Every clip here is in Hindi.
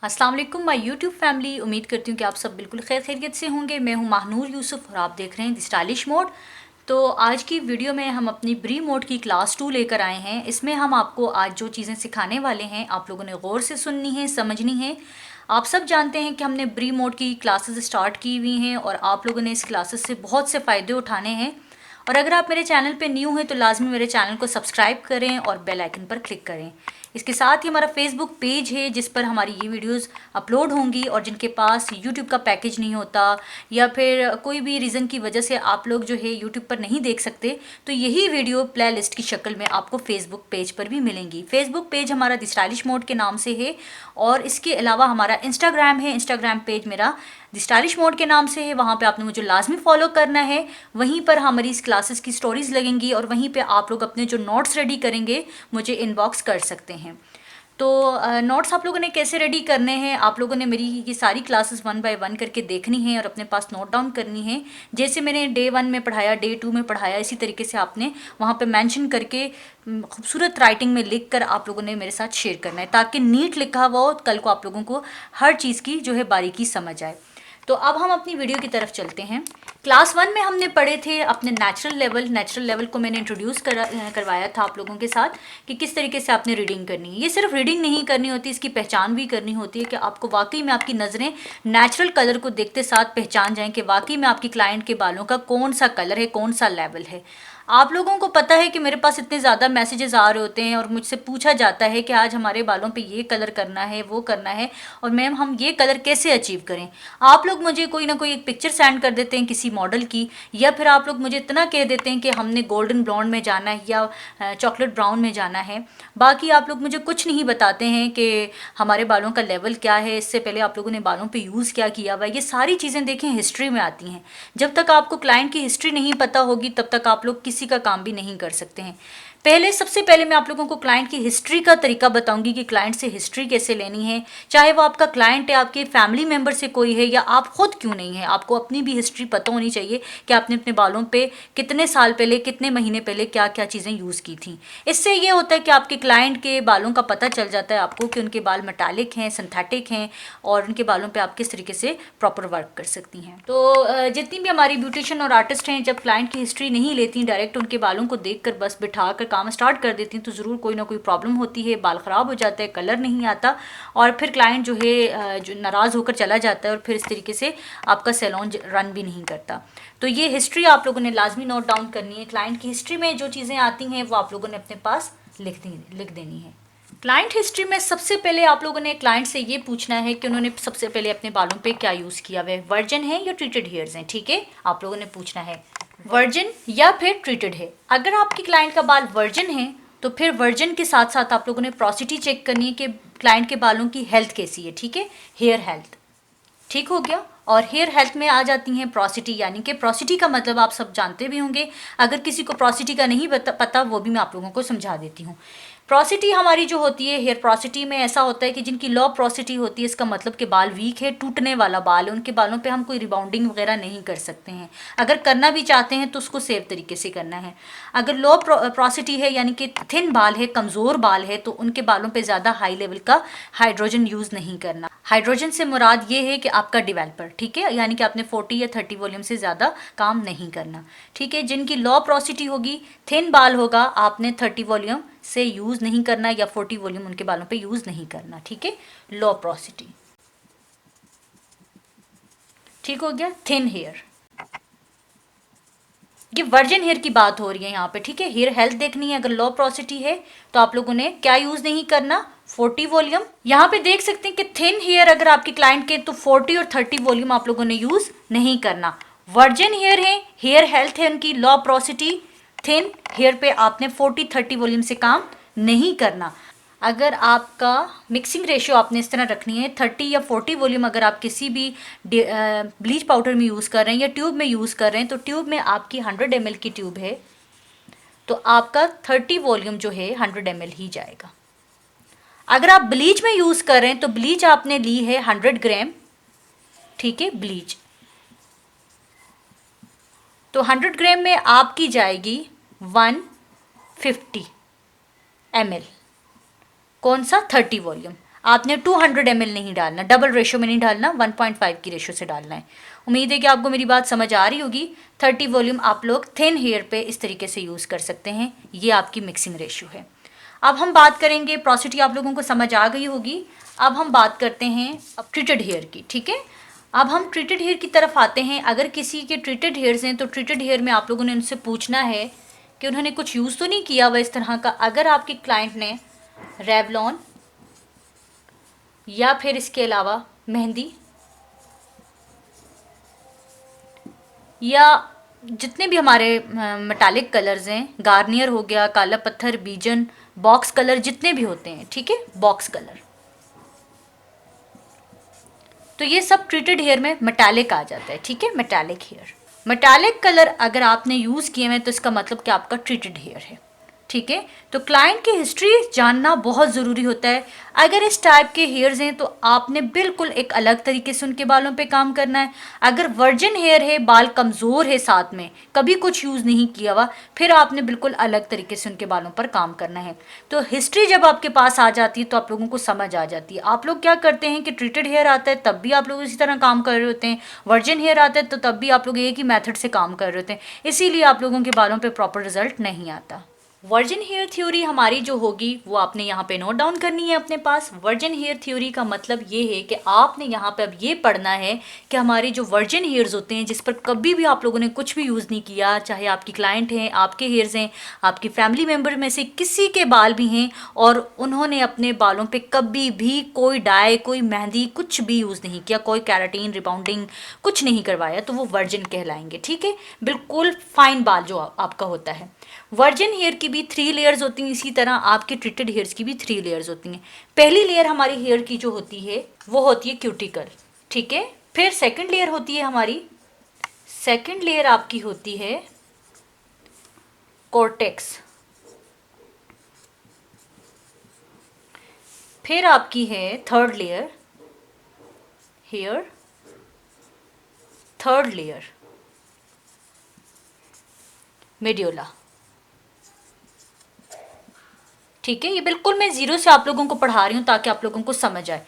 अस्सलाम वालेकुम माय यूट्यूब फैमिली। उम्मीद करती हूँ कि आप सब बिल्कुल खैर खैरियत से होंगे। मैं हूँ महानूर यूसुफ और आप देख रहे हैं द स्टाइलिश मोड। तो आज की वीडियो में हम अपनी ब्री मोड की क्लास 2 लेकर आए हैं। इसमें हम आपको आज जो चीज़ें सिखाने वाले हैं आप लोगों ने गौर से सुननी है, समझनी है। आप सब जानते हैं कि हमने ब्री मोड की क्लासेस स्टार्ट की हुई हैं और आप लोगों ने इस क्लासेस से बहुत से फ़ायदे उठाने हैं। और अगर आप मेरे चैनल पे न्यू हैं तो लाजमी मेरे चैनल को सब्सक्राइब करें और बेल आइकन पर क्लिक करें। इसके साथ ही हमारा फेसबुक पेज है जिस पर हमारी ये वीडियोस अपलोड होंगी। और जिनके पास यूट्यूब का पैकेज नहीं होता या फिर कोई भी रीज़न की वजह से आप लोग जो है यूट्यूब पर नहीं देख सकते, तो यही वीडियो प्ले लिस्ट की शक्ल में आपको फेसबुक पेज पर भी मिलेंगी। फेसबुक पेज हमारा द स्टाइलिश मोड के नाम से है और इसके अलावा हमारा इंस्टाग्राम है। इंस्टाग्राम पेज मेरा द स्टाइलिश मोड के नाम से है। वहाँ पे आपने मुझे लाजमी फॉलो करना है। वहीं पर हमारी इस क्लासेस की स्टोरीज लगेंगी और वहीं पे आप लोग अपने जो नोट्स रेडी करेंगे मुझे इनबॉक्स कर सकते हैं। तो नोट्स आप लोगों ने कैसे रेडी करने हैं, आप लोगों ने मेरी ये सारी क्लासेस 1 बाय 1 करके देखनी है और अपने पास नोट डाउन करनी है। जैसे मैंने डे 1 में पढ़ाया, डे 2 में पढ़ाया, इसी तरीके से आपने वहाँ पे मेंशन करके खूबसूरत राइटिंग में लिख कर आप लोगों ने मेरे साथ शेयर करना है, ताकि नीट लिखा हुआ हो, कल को आप लोगों को हर चीज़ की जो है बारीकी समझ आए। तो अब हम अपनी वीडियो की तरफ चलते हैं। क्लास 1 में हमने पढ़े थे अपने नेचुरल लेवल को मैंने इंट्रोड्यूस करवाया था आप लोगों के साथ कि किस तरीके से आपने रीडिंग करनी है। ये सिर्फ रीडिंग नहीं करनी होती, इसकी पहचान भी करनी होती है कि आपको वाकई में आपकी नज़रें नेचुरल कलर को देखते साथ पहचान जाएं कि वाकई में आपकी क्लाइंट के बालों का कौन सा कलर है, कौन सा लेवल है। आप लोगों को पता है कि मेरे पास इतने ज़्यादा मैसेजेस आ रहे होते हैं और मुझसे पूछा जाता है कि आज हमारे बालों पे ये कलर करना है, वो करना है, और मैम हम ये कलर कैसे अचीव करें। आप लोग मुझे कोई ना कोई एक पिक्चर सेंड कर देते हैं किसी मॉडल की, या फिर आप लोग मुझे इतना कह देते हैं कि हमने गोल्डन ब्राउन में जाना है या चॉकलेट ब्राउन में जाना है। बाकी आप लोग मुझे कुछ नहीं बताते हैं कि हमारे बालों का लेवल क्या है, इससे पहले आप लोगों ने बालों पे यूज़ क्या किया हुआ है। ये सारी चीज़ें देखें हिस्ट्री में आती हैं। जब तक आपको क्लाइंट की हिस्ट्री नहीं पता होगी तब तक आप लोग किसी का काम भी नहीं कर सकते हैं। सबसे पहले मैं आप लोगों को क्लाइंट की हिस्ट्री का तरीका बताऊंगी कि क्लाइंट से हिस्ट्री कैसे लेनी है। चाहे वो आपका क्लाइंट है, आपके फैमिली मेंबर से कोई है, या आप खुद क्यों नहीं है, आपको अपनी भी हिस्ट्री पता होनी चाहिए कि आपने अपने बालों पे कितने साल पहले, कितने महीने पहले क्या क्या चीज़ें यूज़ की थी। इससे ये होता है कि आपके क्लाइंट के बालों का पता चल जाता है आपको कि उनके बाल मेटालिक हैं, सिंथेटिक हैं, और उनके बालों पे आप किस तरीके से प्रॉपर वर्क कर सकती हैं। तो जितनी भी हमारी ब्यूटिशियन और आर्टिस्ट हैं, जब क्लाइंट की हिस्ट्री नहीं लेती, डायरेक्ट उनके बालों को देख कर बस बिठा कर काम स्टार्ट कर देती हैं, तो ज़रूर कोई ना कोई प्रॉब्लम होती है, बाल ख़राब हो जाता है, कलर नहीं आता, और फिर क्लाइंट जो है जो नाराज़ होकर चला जाता है और फिर इस तरीके से आपका सैलून रन भी नहीं करता। तो ये हिस्ट्री आप लोगों ने लाजमी नोट डाउन करनी है। क्लाइंट की हिस्ट्री में जो चीज़ें आती हैं वो आप लोगों ने अपने पास लिख देनी है। क्लाइंट हिस्ट्री में सबसे पहले आप लोगों ने क्लाइंट से ये पूछना है कि उन्होंने सबसे पहले अपने बालों पे क्या यूज़ किया हुआ है, वर्जिन है या ट्रीटेड हेयर्स हैं। ठीक है, आप लोगों ने पूछना है वर्जिन या फिर ट्रीटेड है। अगर आपकी क्लाइंट का बाल वर्जिन है तो फिर वर्जिन के साथ साथ आप लोगों ने प्रोसिटी चेक करनी है कि क्लाइंट के बालों की हेल्थ कैसी है। ठीक है, हेयर हेल्थ ठीक हो गया। और हेयर हेल्थ में आ जाती हैं प्रोसिटी, यानी कि प्रोसिटी का मतलब आप सब जानते भी होंगे। अगर किसी को प्रोसिटी का नहीं पता वो भी मैं आप लोगों को समझा देती हूँ। प्रोसिटी हमारी जो होती है, हेयर प्रोसिटी में ऐसा होता है कि जिनकी लो प्रोसिटी होती है, इसका मतलब कि बाल वीक है, टूटने वाला बाल है, उनके बालों पे हम कोई रिबाउंडिंग वगैरह नहीं कर सकते हैं। अगर करना भी चाहते हैं तो उसको सेफ तरीके से करना है। अगर लो प्रोसिटी है यानी कि थिन बाल है, कमज़ोर बाल है, तो उनके बालों पे ज़्यादा हाई लेवल का हाइड्रोजन यूज़ नहीं करना। हाइड्रोजन से मुराद ये है कि आपका डिवेलपर, ठीक है, यानी कि आपने 40 या 30 वॉल्यूम से ज़्यादा काम नहीं करना। ठीक है, जिनकी लो प्रोसिटी होगी, थिन बाल होगा, आपने 30 वॉल्यूम से यूज़ नहीं करना या 40 वॉल्यूम उनके बालों पे यूज़ नहीं करना। ठीक है, लो प्रोसिटी ठीक हो गया। थिन हेयर, ये वर्जिन हेयर की बात हो रही है यहाँ पे। ठीक है, हेयर हेल्थ देखनी है। अगर लो प्रोसिटी है तो आप लोगों ने क्या यूज़ नहीं करना, 40 वॉल्यूम। यहाँ पे देख सकते हैं कि थिन हेयर अगर आपके क्लाइंट के, तो 40 और 30 वॉल्यूम आप लोगों ने यूज़ नहीं करना। वर्जिन हेयर है, हेयर हेल्थ है उनकी, लो प्रोसिटी, थिन हेयर पे आपने 40-30 वॉल्यूम से काम नहीं करना। अगर आपका मिक्सिंग रेशियो आपने इस तरह रखनी है 30 या 40 वॉल्यूम, अगर आप किसी भी ब्लीच पाउडर में यूज़ कर रहे हैं या ट्यूब में यूज़ कर रहे हैं, तो ट्यूब में आपकी 100 ml की ट्यूब है तो आपका 30 वॉल्यूम जो है 100 ml ही जाएगा। अगर आप ब्लीच में यूज़ कर रहे हैं तो ब्लीच आपने ली है 100 ग्राम। ठीक है, ब्लीच तो 100 ग्राम में आपकी जाएगी 150 ml। कौन सा, 30 वॉल्यूम। आपने 200 ml नहीं डालना, डबल रेशो में नहीं डालना, 1.5 की रेशो से डालना है। उम्मीद है कि आपको मेरी बात समझ आ रही होगी। 30 वॉल्यूम आप लोग थिन हेयर पे इस तरीके से यूज़ कर सकते हैं। ये आपकी मिक्सिंग रेशो है। अब हम बात करेंगे, प्रोसिटी आप लोगों को समझ आ गई होगी। अब हम बात करते हैं अब ट्रीटेड हेयर की, ठीक है। अब हम ट्रीटेड हेयर की तरफ आते हैं। अगर किसी के ट्रीटेड हेयर्स हैं तो ट्रीटेड हेयर में आप लोगों ने उनसे पूछना है कि उन्होंने कुछ यूज़ तो नहीं किया हुआ इस तरह का। अगर आपके क्लाइंट ने रेवलॉन या फिर इसके अलावा मेहंदी या जितने भी हमारे मेटालिक कलर्स हैं, गार्नियर हो गया, काला पत्थर, बीजन, बॉक्स कलर, जितने भी होते हैं, ठीक है, बॉक्स कलर, तो ये सब ट्रीटेड हेयर में मेटालिक आ जाता है, ठीक है। मेटालिक हेयर, मेटालिक कलर अगर आपने यूज़ किए हैं तो इसका मतलब कि आपका ट्रीटेड हेयर है, ठीक है। तो क्लाइंट की हिस्ट्री जानना बहुत ज़रूरी होता है। अगर इस टाइप के हेयर्स हैं तो आपने बिल्कुल एक अलग तरीके से उनके बालों पे काम करना है। अगर वर्जिन हेयर है, बाल कमज़ोर है, साथ में कभी कुछ यूज़ नहीं किया हुआ, फिर आपने बिल्कुल अलग तरीके से उनके बालों पर काम करना है। तो हिस्ट्री जब आपके पास आ जाती है तो आप लोगों को समझ आ जाती है। आप लोग क्या करते हैं कि ट्रीटेड हेयर आता है तब भी आप लोग इसी तरह काम कर रहे होते हैं, वर्जिन हेयर आता है तो तब भी आप लोग एक ही मेथड से काम कर रहे होते हैं, इसीलिए आप लोगों के बालों पर प्रॉपर रिजल्ट नहीं आता। वर्जिन हेयर थ्योरी हमारी जो होगी वो आपने यहाँ पे नोट डाउन करनी है अपने पास। वर्जिन हेयर थ्योरी का मतलब ये है कि आपने यहाँ पे अब ये पढ़ना है कि हमारे जो वर्जिन हेयर्स होते हैं, जिस पर कभी भी आप लोगों ने कुछ भी यूज़ नहीं किया, चाहे आपकी क्लाइंट हैं, आपके हेयर्स हैं, आपकी फैमिली मेम्बर में से किसी के बाल भी हैं और उन्होंने अपने बालों पर कभी भी कोई डाई, कोई मेहंदी, कुछ भी यूज़ नहीं किया, कोई कैराटीन, रिबाउंडिंग कुछ नहीं करवाया, तो वो वर्जिन कहलाएंगे, ठीक है। बिल्कुल फाइन बाल जो आपका होता है। वर्जिन हेयर की भी 3 लेयर्स होती हैं, इसी तरह आपके ट्रीटेड हेयर्स की भी 3 लेयर्स होती हैं। पहली लेयर हमारी हेयर की जो होती है वो होती है क्यूटिकल, ठीक है। फिर सेकंड लेयर होती है हमारी, सेकंड लेयर आपकी होती है कॉर्टेक्स। फिर आपकी है third layer hair, third layer medulla, ठीक है। ये बिल्कुल मैं जीरो से आप लोगों को पढ़ा रही हूँ ताकि आप लोगों को समझ आए।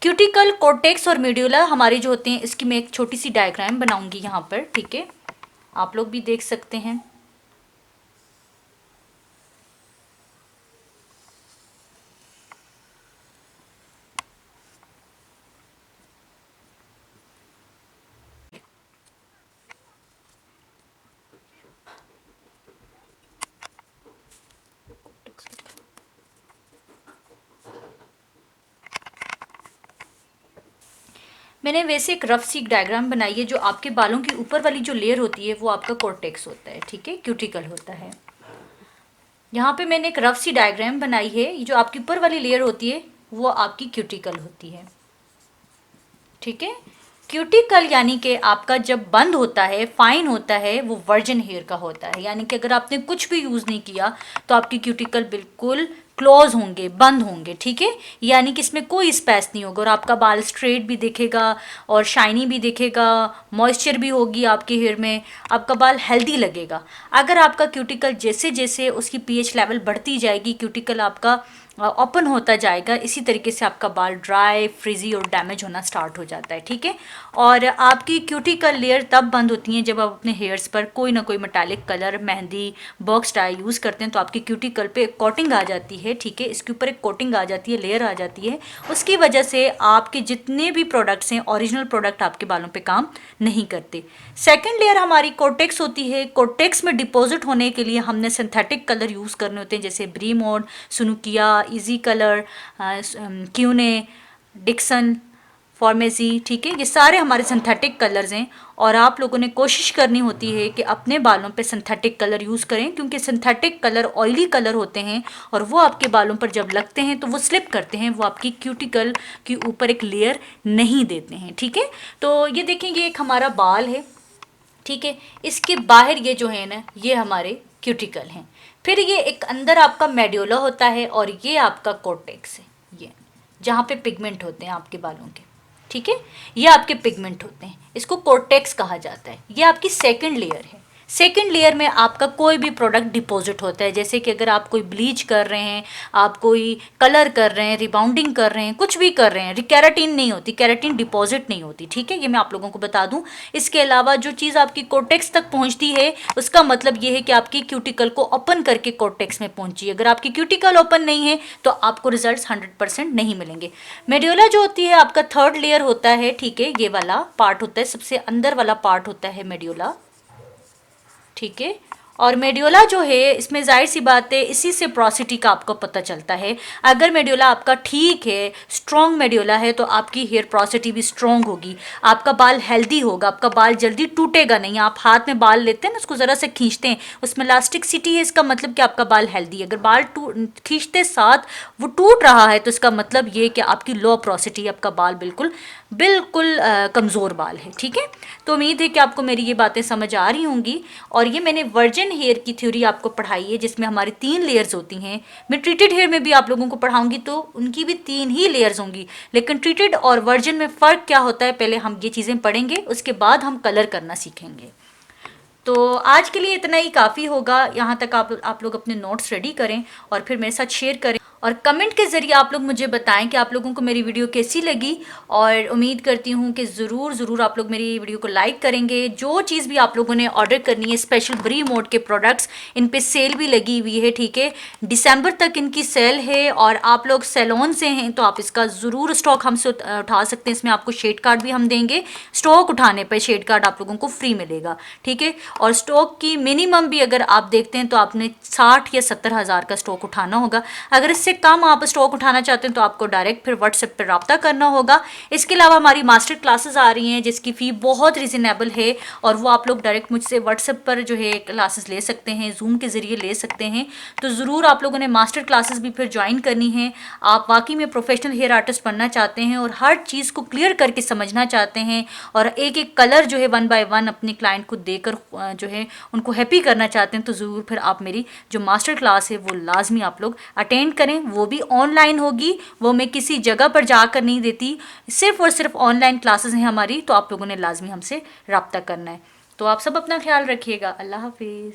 क्यूटिकल, कॉर्टेक्स और मेड्यूला हमारे जो होते हैं, इसकी मैं एक छोटी सी डायग्राम बनाऊंगी यहाँ पर, ठीक है, आप लोग भी देख सकते हैं। मैंने वैसे एक रफ सी डायग्राम बनाई है। जो आपके बालों की ऊपर वाली जो लेयर होती है वो आपका कॉर्टेक्स होता है, ठीक है, क्यूटिकल होता है। यहाँ पे मैंने एक रफ सी डायग्राम बनाई है। जो आपकी ऊपर वाली लेयर होती है वो आपकी क्यूटिकल होती है, ठीक है। क्यूटिकल यानी कि आपका जब बंद होता है, फाइन होता है, वो वर्जिन हेयर का होता है। यानी कि अगर आपने कुछ भी यूज़ नहीं किया तो आपकी क्यूटिकल बिल्कुल क्लोज होंगे, बंद होंगे, ठीक है। यानी कि इसमें कोई स्पेस नहीं होगा और आपका बाल स्ट्रेट भी दिखेगा और शाइनी भी दिखेगा, मॉइस्चर भी होगी आपके हेयर में, आपका बाल हेल्दी लगेगा। अगर आपका क्यूटिकल जैसे जैसे उसकी पीएच लेवल बढ़ती जाएगी, क्यूटिकल आपका ओपन होता जाएगा, इसी तरीके से आपका बाल ड्राई, फ्रिजी और डैमेज होना स्टार्ट हो जाता है, ठीक है। और आपकी क्यूटिकल लेयर तब बंद होती है जब आप अपने हेयर्स पर कोई ना कोई metallic colour, mehndi, box dye use करते हैं, तो आपकी क्यूटिकल पे एक कोटिंग आ जाती है, ठीक है। इसके ऊपर एक कोटिंग आ जाती है, लेयर आ जाती है। उसकी वजह से आपके जितने भी प्रोडक्ट्स हैं, ओरिजिनल प्रोडक्ट आपके बालों पर काम नहीं करते। सेकेंड लेयर हमारी कॉर्टेक्स होती है। कॉर्टेक्स में डिपॉजिट होने के लिए हमने सिंथेटिक कलर यूज़ करने होते हैं, जैसे ब्री मोड, सुनुकिया, इजी कलर, क्यूने, डिक्सन, फॉर्मेसी, ठीक है। ये सारे हमारे सिंथेटिक कलर्स हैं और आप लोगों ने कोशिश करनी होती है कि अपने बालों पे सिंथेटिक कलर यूज़ करें, क्योंकि सिंथेटिक कलर ऑयली कलर होते हैं और वो आपके बालों पर जब लगते हैं तो वो स्लिप करते हैं, वो आपकी क्यूटिकल के ऊपर एक लेयर नहीं देते हैं, ठीक है। तो ये देखेंगे, एक हमारा बाल है, ठीक है, इसके बाहर ये जो है ना, ये हमारे क्यूटिकल हैं। फिर ये एक अंदर आपका मेड्यूला होता है और ये आपका कॉर्टेक्स है, ये जहाँ पे पिगमेंट होते हैं आपके बालों के, ठीक है। ये आपके पिगमेंट होते हैं, इसको कॉर्टेक्स कहा जाता है। ये आपकी सेकंड लेयर है। सेकंड लेयर में आपका कोई भी प्रोडक्ट डिपॉजिट होता है, जैसे कि अगर आप कोई ब्लीच कर रहे हैं, आप कोई कलर कर रहे हैं, रिबाउंडिंग कर रहे हैं, कुछ भी कर रहे हैं, केराटिन नहीं होती, केराटिन डिपॉजिट नहीं होती, ठीक है, ये मैं आप लोगों को बता दूं। इसके अलावा जो चीज़ आपकी कोर्टेक्स तक पहुंचती है उसका मतलब ये है कि आपकी क्यूटिकल को ओपन करके कोर्टेक्स में पहुंची। अगर आपकी क्यूटिकल ओपन नहीं है तो आपको रिजल्ट 100% नहीं मिलेंगे। मेड्यूला जो होती है आपका थर्ड लेयर होता है, ठीक है, ये वाला पार्ट होता है, सबसे अंदर वाला पार्ट होता है मेड्यूला, ठीक है। और मेड्यूला जो है इसमें जाहिर सी बात है इसी से प्रोसिटी का आपको पता चलता है। अगर मेड्यूला आपका ठीक है, स्ट्रॉन्ग मेड्यूला है, तो आपकी हेयर प्रोसिटी भी स्ट्रॉन्ग होगी, आपका बाल हेल्दी होगा, आपका बाल जल्दी टूटेगा नहीं। आप हाथ में बाल लेते हैं ना, उसको ज़रा से खींचते हैं, उसमें इलास्टिसिटी है, इसका मतलब कि आपका बाल हेल्दी है। अगर बाल खींचते साथ वो टूट रहा है तो इसका मतलब ये कि आपकी लो प्रोसिटी, आपका बाल बिल्कुल बिल्कुल कमज़ोर बाल है, ठीक है। तो उम्मीद है कि आपको मेरी ये बातें समझ आ रही होंगी। और ये मैंने वर्जिन हेयर की थ्योरी आपको पढ़ाई है, जिसमें हमारी 3 लेयर्स होती हैं। मैं ट्रीटेड हेयर में भी आप लोगों को पढ़ाऊंगी तो उनकी भी 3 ही लेयर्स होंगी, लेकिन ट्रीटेड और वर्जिन में फ़र्क क्या होता है पहले हम ये चीज़ें पढ़ेंगे, उसके बाद हम कलर करना सीखेंगे। तो आज के लिए इतना ही काफ़ी होगा। यहाँ तक आप लोग अपने नोट्स रेडी करें और फिर मेरे साथ शेयर करें, और कमेंट के ज़रिए आप लोग मुझे बताएं कि आप लोगों को मेरी वीडियो कैसी लगी। और उम्मीद करती हूँ कि ज़रूर आप लोग मेरी वीडियो को लाइक करेंगे। जो चीज़ भी आप लोगों ने ऑर्डर करनी है, स्पेशल ब्री मोड के प्रोडक्ट्स, इन पे सेल भी लगी हुई है, ठीक है, दिसंबर तक इनकी सेल है। और आप लोग सैलून से हैं तो आप इसका ज़रूर स्टॉक हमसे उठा सकते हैं। इसमें आपको शेड कार्ड भी हम देंगे, स्टॉक उठाने पर शेड कार्ड आप लोगों को फ्री मिलेगा, ठीक है। और स्टॉक की मिनिमम भी अगर आप देखते हैं तो आपने 60 या 70 हज़ार का स्टॉक उठाना होगा। अगर इससे कम आप स्टॉक उठाना चाहते हैं तो आपको डायरेक्ट फिर व्हाट्सएप पर रब्ता करना होगा। इसके अलावा हमारी मास्टर क्लासेस आ रही हैं जिसकी फ़ी बहुत रिजनेबल है, और वो आप लोग डायरेक्ट मुझसे व्हाट्सएप पर जो है क्लासेस ले सकते हैं, जूम के ज़रिए ले सकते हैं। तो ज़रूर आप लोगों ने मास्टर क्लासेस भी फिर ज्वाइन करनी है। आप वाकई में प्रोफेशनल हेयर आर्टिस्ट बनना चाहते हैं और हर चीज़ को क्लियर करके समझना चाहते हैं, और एक एक कलर जो है 1 बाय 1 अपने क्लाइंट को देकर जो है उनको हैप्पी करना चाहते हैं, तो ज़रूर फिर आप मेरी जो मास्टर क्लास है वो लाजमी आप लोग अटेंड करें। वो भी ऑनलाइन होगी, वो मैं किसी जगह पर जाकर नहीं देती, सिर्फ और सिर्फ ऑनलाइन क्लासेस हैं हमारी। तो आप लोगों ने लाजमी हमसे रब्ता करना है। तो आप सब अपना ख्याल रखिएगा। अल्लाह हाफिज़।